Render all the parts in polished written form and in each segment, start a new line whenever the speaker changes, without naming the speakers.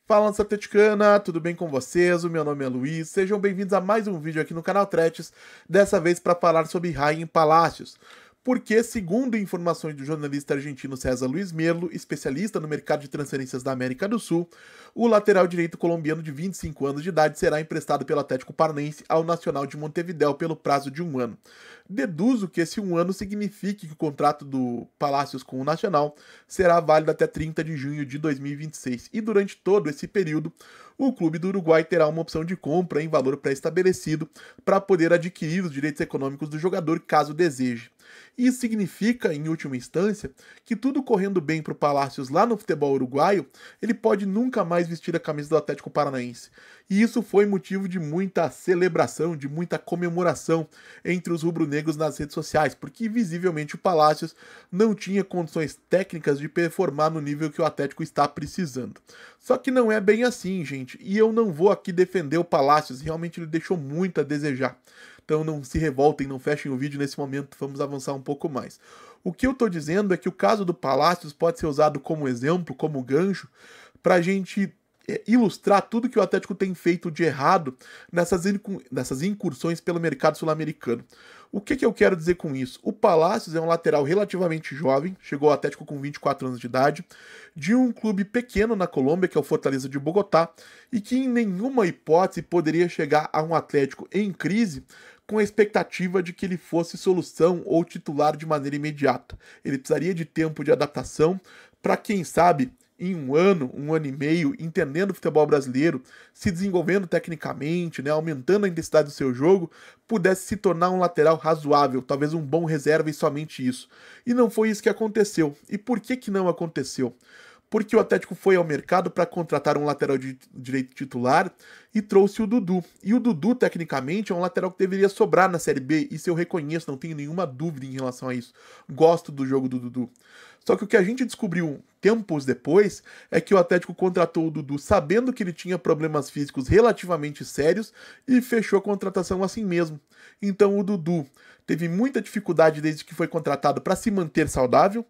Fala, nação atleticana, tudo bem com vocês? O meu nome é Luiz, sejam bem-vindos a mais um vídeo aqui no canal Tretes, dessa vez para falar sobre Raim Palacios. Porque, segundo informações do jornalista argentino César Luiz Merlo, especialista no mercado de transferências da América do Sul, o lateral direito colombiano de 25 anos de idade será emprestado pelo Atlético Paranaense ao Nacional de Montevidéu pelo prazo de um ano. Deduzo que esse um ano signifique que o contrato do Palacios com o Nacional será válido até 30 de junho de 2026, e durante todo esse período, o clube do Uruguai terá uma opção de compra em valor pré-estabelecido para poder adquirir os direitos econômicos do jogador caso deseje. Isso significa, em última instância, que tudo correndo bem para o Palacios lá no futebol uruguaio, ele pode nunca mais vestir a camisa do Atlético Paranaense. E isso foi motivo de muita celebração, de muita comemoração entre os rubro-negros nas redes sociais, porque visivelmente o Palacios não tinha condições técnicas de performar no nível que o Atlético está precisando. Só que não é bem assim, gente, e eu não vou aqui defender o Palacios, realmente ele deixou muito a desejar. Então não se revoltem, não fechem o vídeo nesse momento, vamos avançar um pouco mais. O que eu estou dizendo é que o caso do Palacios pode ser usado como exemplo, como gancho, para a gente ilustrar tudo que o Atlético tem feito de errado nessas incursões pelo mercado sul-americano. O que eu quero dizer com isso? O Palacios é um lateral relativamente jovem, chegou ao Atlético com 24 anos de idade, de um clube pequeno na Colômbia, que é o Fortaleza de Bogotá, e que em nenhuma hipótese poderia chegar a um Atlético em crise com a expectativa de que ele fosse solução ou titular de maneira imediata. Ele precisaria de tempo de adaptação para, quem sabe, em um ano e meio, entendendo o futebol brasileiro, se desenvolvendo tecnicamente, né, aumentando a intensidade do seu jogo, pudesse se tornar um lateral razoável, talvez um bom reserva e somente isso. E não foi isso que aconteceu. E por que não aconteceu? Porque o Atlético foi ao mercado para contratar um lateral de direito titular e trouxe o Dudu. E o Dudu, tecnicamente, é um lateral que deveria sobrar na Série B, isso eu reconheço, não tenho nenhuma dúvida em relação a isso. Gosto do jogo do Dudu. Só que o que a gente descobriu tempos depois é que o Atlético contratou o Dudu sabendo que ele tinha problemas físicos relativamente sérios e fechou a contratação assim mesmo. Então o Dudu teve muita dificuldade desde que foi contratado para se manter saudável,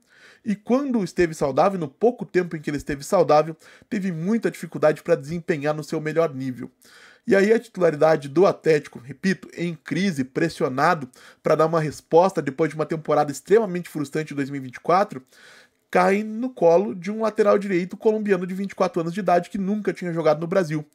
e quando esteve saudável, no pouco tempo em que ele esteve saudável, teve muita dificuldade para desempenhar no seu melhor nível. E aí a titularidade do Atlético, repito, em crise, pressionado para dar uma resposta depois de uma temporada extremamente frustrante em 2024, cai no colo de um lateral direito colombiano de 24 anos de idade que nunca tinha jogado no Brasil.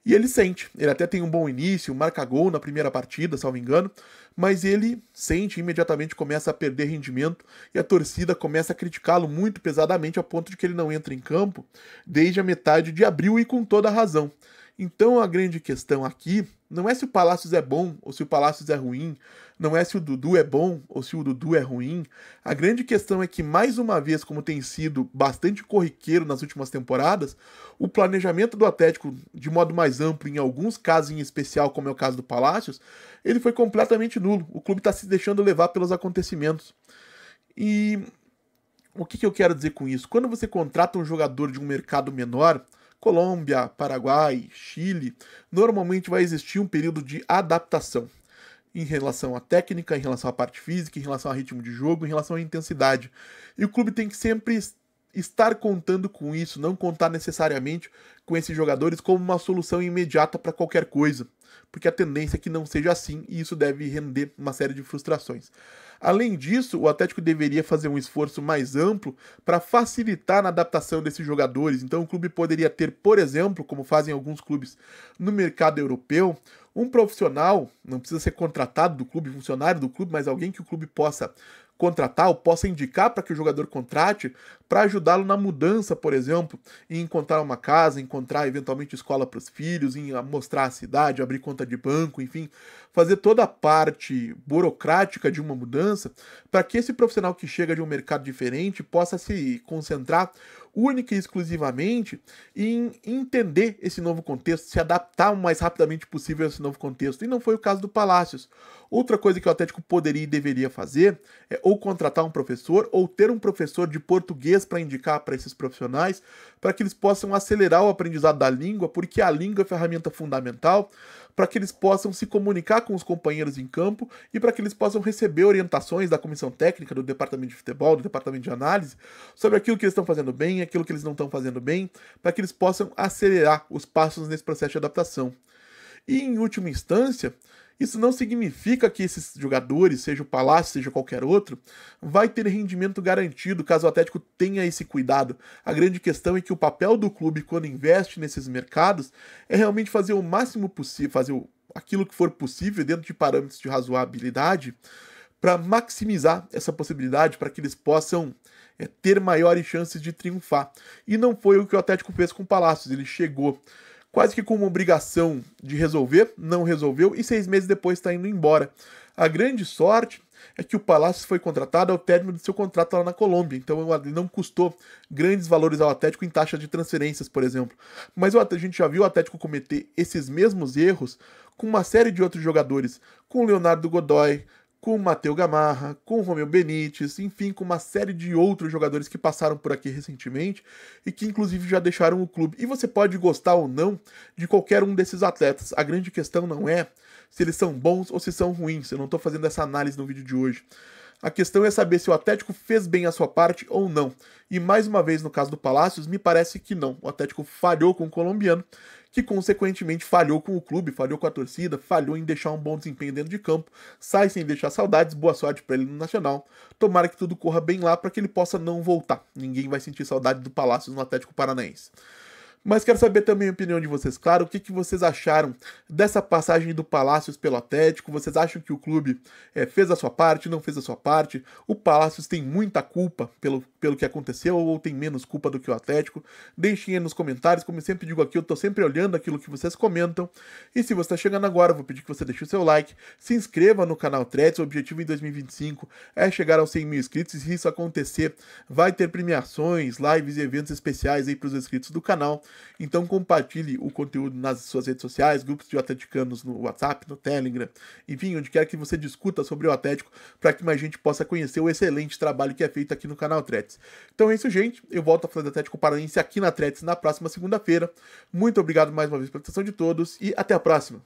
E ele sente, ele até tem um bom início, marca gol na primeira partida, salvo engano, mas ele sente e imediatamente começa a perder rendimento e a torcida começa a criticá-lo muito pesadamente a ponto de que ele não entra em campo desde a metade de abril e com toda a razão. Então a grande questão aqui não é se o Palacios é bom ou se o Palacios é ruim, não é se o Dudu é bom ou se o Dudu é ruim. A grande questão é que, mais uma vez, como tem sido bastante corriqueiro nas últimas temporadas, o planejamento do Atlético, de modo mais amplo, em alguns casos em especial, como é o caso do Palacios, ele foi completamente nulo. O clube está se deixando levar pelos acontecimentos. E o que eu quero dizer com isso? Quando você contrata um jogador de um mercado menor, Colômbia, Paraguai, Chile, normalmente vai existir um período de adaptação em relação à técnica, em relação à parte física, em relação ao ritmo de jogo, em relação à intensidade. E o clube tem que sempre estar contando com isso, não contar necessariamente com esses jogadores como uma solução imediata para qualquer coisa, porque a tendência é que não seja assim e isso deve render uma série de frustrações. Além disso, o Atlético deveria fazer um esforço mais amplo para facilitar na adaptação desses jogadores. Então o clube poderia ter, por exemplo, como fazem alguns clubes no mercado europeu, um profissional, não precisa ser contratado do clube, funcionário do clube, mas alguém que o clube possa contratar ou possa indicar para que o jogador contrate para ajudá-lo na mudança, por exemplo, em encontrar uma casa, encontrar eventualmente escola para os filhos, em mostrar a cidade, abrir conta de banco, enfim, fazer toda a parte burocrática de uma mudança para que esse profissional que chega de um mercado diferente possa se concentrar única e exclusivamente em entender esse novo contexto, se adaptar o mais rapidamente possível a esse novo contexto. E não foi o caso do Palacios. Outra coisa que o Atlético poderia e deveria fazer é ou contratar um professor ou ter um professor de português para indicar para esses profissionais, para que eles possam acelerar o aprendizado da língua, porque a língua é a ferramenta fundamental para que eles possam se comunicar com os companheiros em campo e para que eles possam receber orientações da comissão técnica, do departamento de futebol, do departamento de análise, sobre aquilo que eles estão fazendo bem, aquilo que eles não estão fazendo bem, para que eles possam acelerar os passos nesse processo de adaptação. E, em última instância, isso não significa que esses jogadores, seja o Palácio, seja qualquer outro, vai ter rendimento garantido caso o Atlético tenha esse cuidado. A grande questão é que o papel do clube quando investe nesses mercados é realmente fazer o máximo possível, fazer aquilo que for possível dentro de parâmetros de razoabilidade para maximizar essa possibilidade, para que eles possam ter maiores chances de triunfar. E não foi o que o Atlético fez com o Palácios. Ele chegou quase que com uma obrigação de resolver, não resolveu e 6 meses depois está indo embora. A grande sorte é que o Palácios foi contratado ao término do seu contrato lá na Colômbia, então ele não custou grandes valores ao Atlético em taxa de transferências, por exemplo. Mas a gente já viu o Atlético cometer esses mesmos erros com uma série de outros jogadores, com o Leonardo Godoy, com o Matheus Gamarra, com o Romeu Benítez, enfim, com uma série de outros jogadores que passaram por aqui recentemente e que inclusive já deixaram o clube. E você pode gostar ou não de qualquer um desses atletas. A grande questão não é se eles são bons ou se são ruins. Eu não estou fazendo essa análise no vídeo de hoje. A questão é saber se o Atlético fez bem a sua parte ou não. E mais uma vez, no caso do Palácios, me parece que não. O Atlético falhou com o colombiano, que consequentemente falhou com o clube, falhou com a torcida, falhou em deixar um bom desempenho dentro de campo, sai sem deixar saudades, boa sorte para ele no Nacional. Tomara que tudo corra bem lá para que ele possa não voltar. Ninguém vai sentir saudade do Palácios no Atlético Paranaense. Mas quero saber também a opinião de vocês, claro, o que vocês acharam dessa passagem do Palácios pelo Atlético. Vocês acham que o clube fez a sua parte, não fez a sua parte? O Palácios tem muita culpa pelo que aconteceu ou tem menos culpa do que o Atlético? Deixem aí nos comentários, como eu sempre digo aqui, eu tô sempre olhando aquilo que vocês comentam. E se você está chegando agora, eu vou pedir que você deixe o seu like, se inscreva no canal Tretes. O objetivo em 2025 é chegar aos 100 mil inscritos, e se isso acontecer, vai ter premiações, lives e eventos especiais aí para os inscritos do canal. Então compartilhe o conteúdo nas suas redes sociais, grupos de atleticanos no WhatsApp, no Telegram, enfim, onde quer que você discuta sobre o Atlético, para que mais gente possa conhecer o excelente trabalho que é feito aqui no canal Tretes. Então é isso, gente. Eu volto a falar do Atlético Paranaense aqui na Tretes na próxima segunda-feira. Muito obrigado mais uma vez pela atenção de todos e até a próxima.